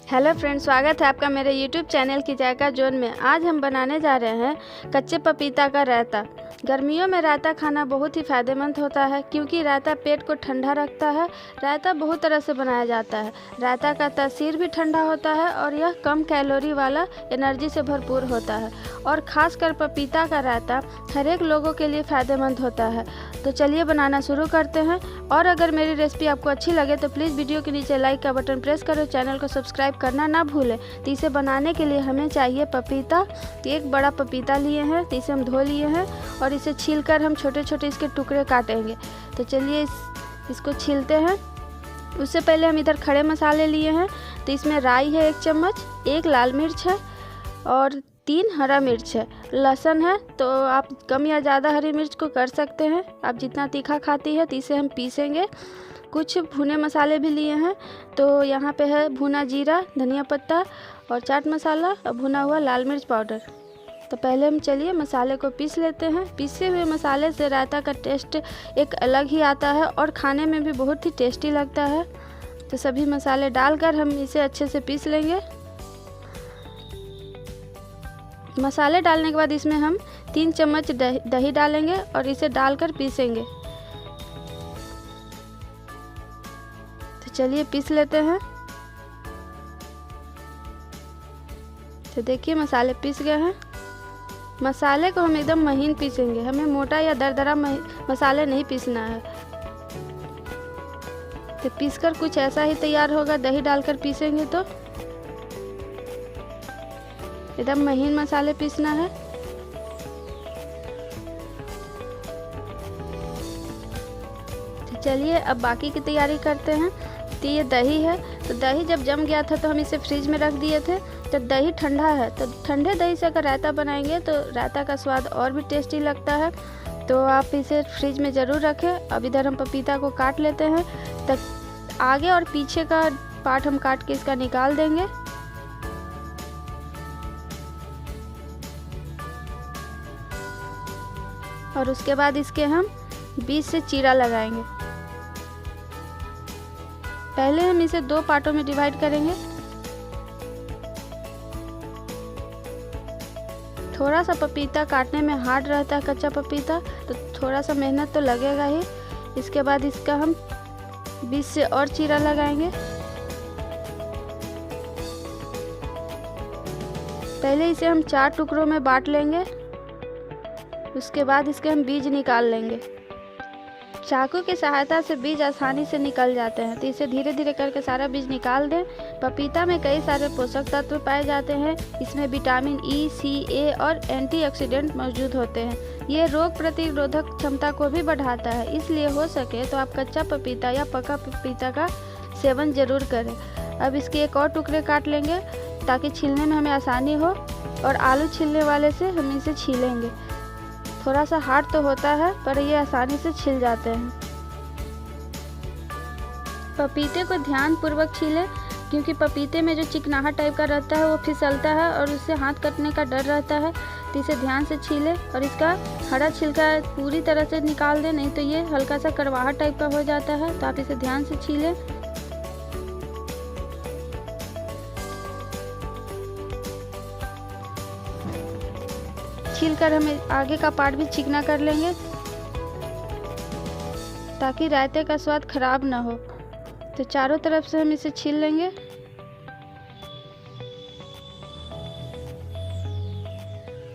Hello friends, स्वागत है आपका मेरे यूट्यूब चैनल की जायका जोन में। आज हम बनाने जा रहे हैं कच्चे पपीता का रायता। गर्मियों में रायता खाना बहुत ही फ़ायदेमंद होता है क्योंकि रायता पेट को ठंडा रखता है। रायता बहुत तरह से बनाया जाता है। रायता का तासीर भी ठंडा होता है और यह कम कैलोरी वाला एनर्जी से भरपूर होता है। और ख़ासकर पपीता का रायता हर एक लोगों के लिए फ़ायदेमंद होता है। तो चलिए बनाना शुरू करते हैं। और अगर मेरी रेसिपी आपको अच्छी लगे तो प्लीज़ वीडियो के नीचे लाइक का बटन प्रेस करो, चैनल को सब्सक्राइब करना ना भूलें। तो इसे बनाने के लिए हमें चाहिए पपीता। तो एक बड़ा पपीता लिए हैं, तो इसे हम धो लिए हैं और इसे छीलकर हम छोटे छोटे इसके टुकड़े काटेंगे। तो चलिए इसको छीलते हैं। उससे पहले हम इधर खड़े मसाले लिए हैं। तो इसमें राई है 1 चम्मच, 1 लाल मिर्च है और 3 हरा मिर्च है। लहसुन है, तो आप कम या ज़्यादा हरी मिर्च को कर सकते हैं, आप जितना तीखा खाती है। तो इसे हम पीसेंगे। कुछ भुने मसाले भी लिए हैं। तो यहाँ पे है भुना जीरा, धनिया पत्ता और चाट मसाला और भुना हुआ लाल मिर्च पाउडर। तो पहले हम चलिए मसाले को पीस लेते हैं। पीसे हुए मसाले से रायता का टेस्ट एक अलग ही आता है और खाने में भी बहुत ही टेस्टी लगता है। तो सभी मसाले डालकर हम इसे अच्छे से पीस लेंगे। मसाले डालने के बाद इसमें हम 3 चम्मच दही डालेंगे और इसे डालकर पीसेंगे। तो चलिए पीस लेते हैं। तो देखिए मसाले पीस गए हैं। मसाले को हम एकदम महीन पीसेंगे, हमें मोटा या दरदरा मसाले नहीं पीसना है। तो पीसकर कुछ ऐसा ही तैयार होगा। दही डालकर पीसेंगे तो एकदम महीन मसाले पीसना है। तो चलिए अब बाकी की तैयारी करते हैं। तो ये दही है, तो दही जब जम गया था तो हम इसे फ्रिज में रख दिए थे। तो दही ठंडा है, तो ठंडे दही से अगर रायता बनाएंगे तो रायता का स्वाद और भी टेस्टी लगता है। तो आप इसे फ्रिज में ज़रूर रखें। अब इधर हम पपीता को काट लेते हैं। तो आगे और पीछे का पार्ट हम काट के इसका निकाल देंगे। और उसके बाद इसके हम बीच से चीरा लगाएंगे। पहले हम इसे 2 पार्टों में डिवाइड करेंगे। थोड़ा सा पपीता काटने में हार्ड रहता है, कच्चा पपीता, तो थोड़ा सा मेहनत तो लगेगा ही। इसके बाद इसका हम बीच से और चीरा लगाएंगे। पहले इसे हम 4 टुकड़ों में बांट लेंगे। उसके बाद इसके हम बीज निकाल लेंगे। चाकू की सहायता से बीज आसानी से निकल जाते हैं, तो इसे धीरे धीरे करके सारा बीज निकाल दें। पपीता में कई सारे पोषक तत्व पाए जाते हैं। इसमें विटामिन ई, सी, ए और एंटीऑक्सीडेंट मौजूद होते हैं। ये रोग प्रतिरोधक क्षमता को भी बढ़ाता है। इसलिए हो सके तो आप कच्चा पपीता या पका पपीता का सेवन जरूर करें। अब इसके एक और टुकड़े काट लेंगे ताकि छीलने में हमें आसानी हो। और आलू छीलने वाले से हम इसे छीलेंगे। थोड़ा सा हार्ड तो होता है पर ये आसानी से छिल जाते हैं। पपीते को ध्यानपूर्वक छीलें क्योंकि पपीते में जो चिकनाहट टाइप का रहता है वो फिसलता है और उससे हाथ कटने का डर रहता है। तो इसे ध्यान से छीलें और इसका हरा छिलका पूरी तरह से निकाल दें, नहीं तो ये हल्का सा करवाहट टाइप का हो जाता है। तो आप इसे ध्यान से छीलें। छीलकर हमें आगे का पार्ट भी चिकना कर लेंगे ताकि रायते का स्वाद खराब ना हो। तो चारों तरफ से हम इसे छील लेंगे।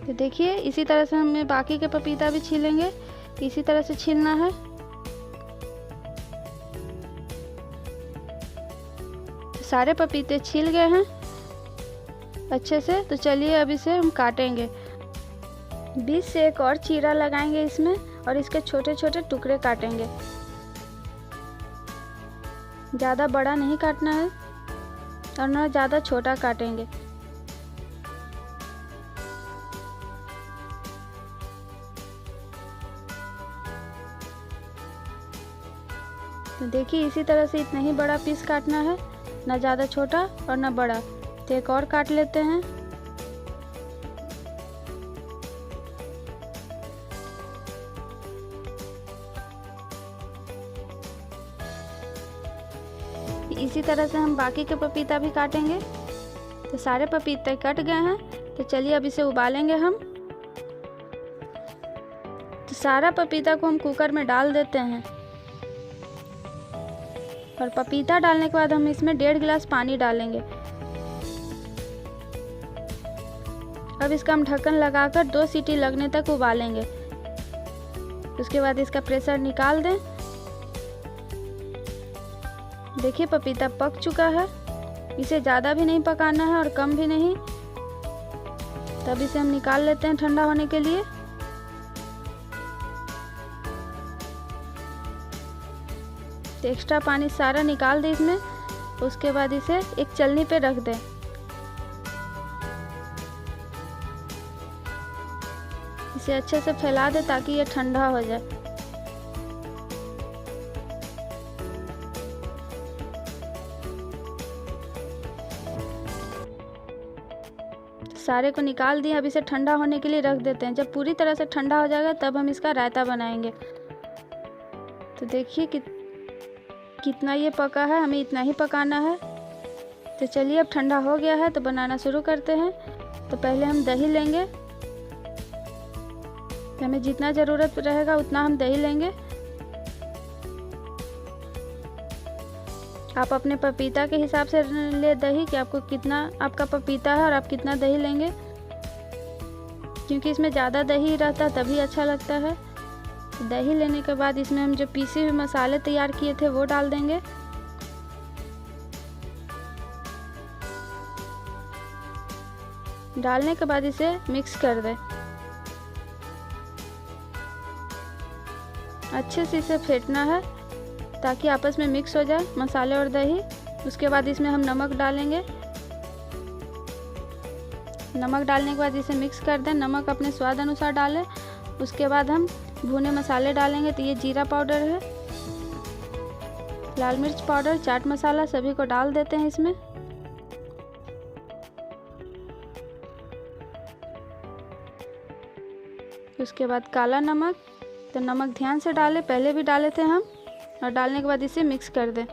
तो देखिए इसी तरह से हमें बाकी के पपीता भी छीलेंगे। इसी तरह से छीलना है। तो सारे पपीते छील गए हैं अच्छे से। तो चलिए अब इसे हम काटेंगे। बीच से एक और चीरा लगाएंगे इसमें और इसके छोटे छोटे टुकड़े काटेंगे। ज़्यादा बड़ा नहीं काटना है और ना ज़्यादा छोटा काटेंगे। तो देखिए इसी तरह से इतना ही बड़ा पीस काटना है, ना ज़्यादा छोटा और ना बड़ा। तो एक और काट लेते हैं। इसी तरह से हम बाकी के पपीता भी काटेंगे। तो सारे पपीते कट गए हैं, तो चलिए अब इसे उबालेंगे हम। तो सारा पपीता को हम कुकर में डाल देते हैं और पपीता डालने के बाद हम इसमें 1.5 गिलास पानी डालेंगे। अब इसका हम ढक्कन लगाकर 2 सीटी लगने तक उबालेंगे। उसके बाद इसका प्रेशर निकाल दें। देखिए पपीता पक चुका है, इसे ज़्यादा भी नहीं पकाना है और कम भी नहीं। तब इसे हम निकाल लेते हैं ठंडा होने के लिए। तो एक्स्ट्रा पानी सारा निकाल दें इसमें। उसके बाद इसे एक चलनी पे रख दें। इसे अच्छे से फैला दें ताकि ये ठंडा हो जाए। सारे को निकाल दिए। अब इसे ठंडा होने के लिए रख देते हैं। जब पूरी तरह से ठंडा हो जाएगा तब हम इसका रायता बनाएंगे। तो देखिए कितना ये पका है, हमें इतना ही पकाना है। तो चलिए अब ठंडा हो गया है तो बनाना शुरू करते हैं। तो पहले हम दही लेंगे। तो हमें जितना ज़रूरत रहेगा उतना हम दही लेंगे। आप अपने पपीता के हिसाब से ले दही कि आपको कितना आपका पपीता है और आप कितना दही लेंगे, क्योंकि इसमें ज़्यादा दही रहता है तभी अच्छा लगता है। दही लेने के बाद इसमें हम जो पीसे हुए मसाले तैयार किए थे वो डाल देंगे। डालने के बाद इसे मिक्स कर दें। अच्छे से इसे फेंटना है ताकि आपस में मिक्स हो जाए मसाले और दही। उसके बाद इसमें हम नमक डालेंगे। नमक डालने के बाद इसे मिक्स कर दें। नमक अपने स्वाद अनुसार डालें। उसके बाद हम भुने मसाले डालेंगे। तो ये जीरा पाउडर है, लाल मिर्च पाउडर, चाट मसाला, सभी को डाल देते हैं इसमें। उसके बाद काला नमक, तो नमक ध्यान से डालें, पहले भी डाले थे हम। और डालने के बाद इसे मिक्स कर दें।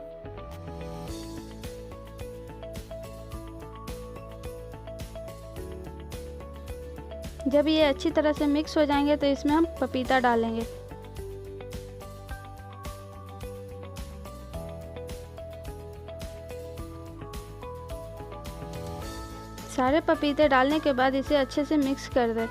जब ये अच्छी तरह से मिक्स हो जाएंगे तो इसमें हम पपीता डालेंगे। सारे पपीते डालने के बाद इसे अच्छे से मिक्स कर दें।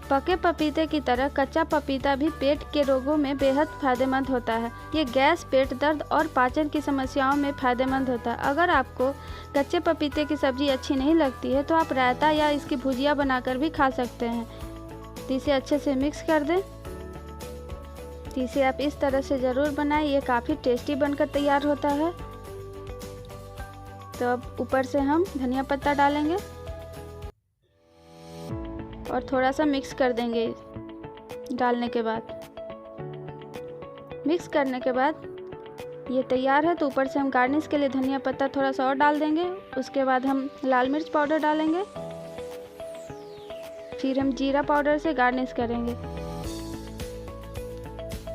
पके पपीते की तरह कच्चा पपीता भी पेट के रोगों में बेहद फायदेमंद होता है। ये गैस, पेट दर्द और पाचन की समस्याओं में फायदेमंद होता है। अगर आपको कच्चे पपीते की सब्ज़ी अच्छी नहीं लगती है तो आप रायता या इसकी भुजिया बनाकर भी खा सकते हैं। तो इसे अच्छे से मिक्स कर दें। तो इसे आप इस तरह से ज़रूर बनाएं, ये काफ़ी टेस्टी बनकर तैयार होता है। तो अब ऊपर से हम धनिया पत्ता डालेंगे और थोड़ा सा मिक्स कर देंगे। डालने के बाद मिक्स करने के बाद ये तैयार है। तो ऊपर से हम गार्निश के लिए धनिया पत्ता थोड़ा सा और डाल देंगे। उसके बाद हम लाल मिर्च पाउडर डालेंगे। फिर हम जीरा पाउडर से गार्निश करेंगे।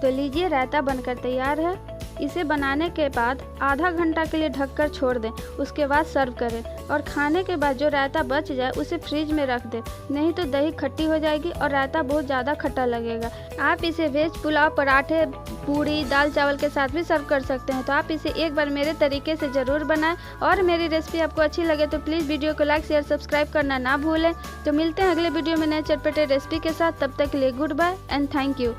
तो लीजिए रायता बनकर तैयार है। इसे बनाने के बाद आधा घंटा के लिए ढककर छोड़ दें। उसके बाद सर्व करें और खाने के बाद जो रायता बच जाए उसे फ्रिज में रख दें, नहीं तो दही खट्टी हो जाएगी और रायता बहुत ज़्यादा खट्टा लगेगा। आप इसे वेज पुलाव, पराठे, पूड़ी, दाल चावल के साथ भी सर्व कर सकते हैं। तो आप इसे एक बार मेरे तरीके से ज़रूर बनाएं और मेरी रेसिपी आपको अच्छी लगे तो प्लीज़ वीडियो को लाइक, शेयर, सब्सक्राइब करना ना भूलें। तो मिलते हैं अगले वीडियो में नए चटपटे रेसिपी के साथ। तब तक के लिए goodbye and thank you.